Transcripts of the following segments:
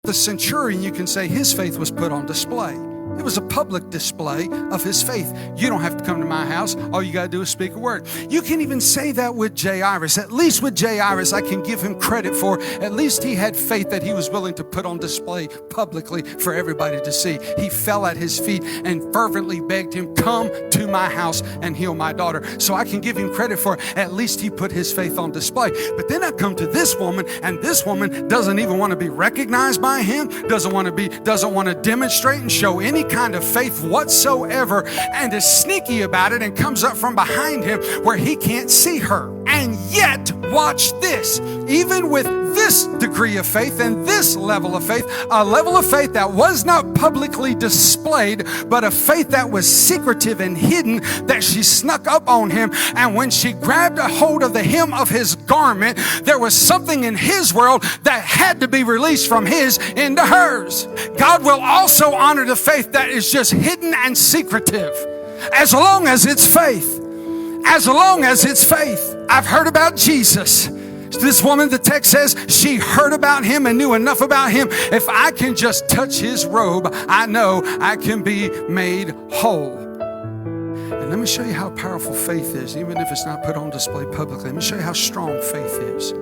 The centurion, you can say his faith was put on display. It was a public display of his faith. You don't have to come to my house. All you got to do is speak a word. You can even say that with Jairus. At least with Jairus, I can give him credit for. At least he had faith that he was willing to put on display publicly for everybody to see. He fell at his feet and fervently begged him, come to my house and heal my daughter. So I can give him credit for at least he put his faith on display. But then I come to this woman, and this woman doesn't even want to be recognized by him, doesn't want to demonstrate and show any kind of faith whatsoever, and is sneaky about it and comes up from behind him where he can't see her. And yet, watch this, even with this degree of faith and this level of faith, a level of faith that was not publicly displayed, but a faith that was secretive and hidden, that she snuck up on him. And when she grabbed a hold of the hem of his garment, there was something in his world that had to be released from his into hers. God will also honor the faith that is just hidden and secretive, as long as it's faith. As long as it's faith. I've heard about Jesus. This woman, the text says, she heard about him and knew enough about him. If I can just touch his robe, I know I can be made whole. And let me show you how powerful faith is, even if it's not put on display publicly. Let me show you how strong faith is.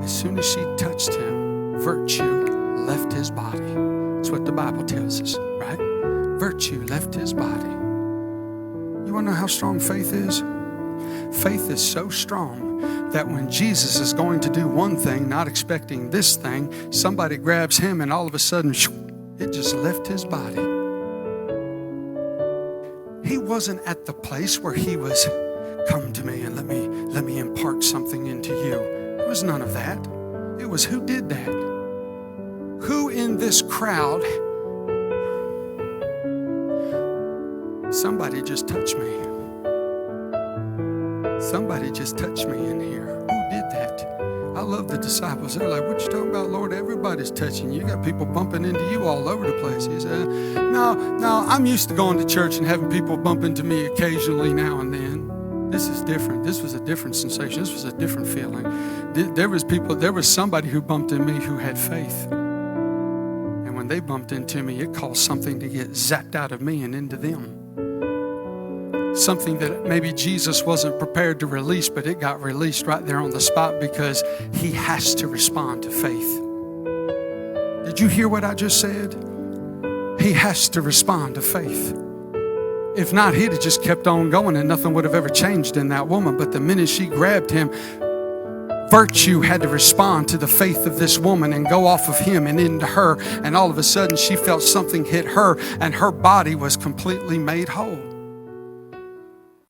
As soon as she touched him, virtue left his body. That's what the Bible tells us, right? Virtue left his body. You want to know how strong faith is? Faith is so strong that when Jesus is going to do one thing, not expecting this thing, somebody grabs him and all of a sudden, it just left his body. He wasn't at the place where he was, come to me and let me impart something into you. There was none of that. It was, who did that? Who in this crowd? Somebody just touched me. Somebody just touched me in here. Who did that? I love the disciples. They're like, what you talking about, Lord? Everybody's touching you. You got people bumping into you all over the place. He said, no, I'm used to going to church and having people bump into me occasionally now and then. This is different. This was a different sensation. This was a different feeling. There was somebody who bumped into me who had faith. And when they bumped into me, it caused something to get zapped out of me and into them. Something that maybe Jesus wasn't prepared to release, but it got released right there on the spot because he has to respond to faith. Did you hear what I just said? He has to respond to faith. If not, he'd have just kept on going and nothing would have ever changed in that woman. But the minute she grabbed him, virtue had to respond to the faith of this woman and go off of him and into her. And all of a sudden she felt something hit her and her body was completely made whole.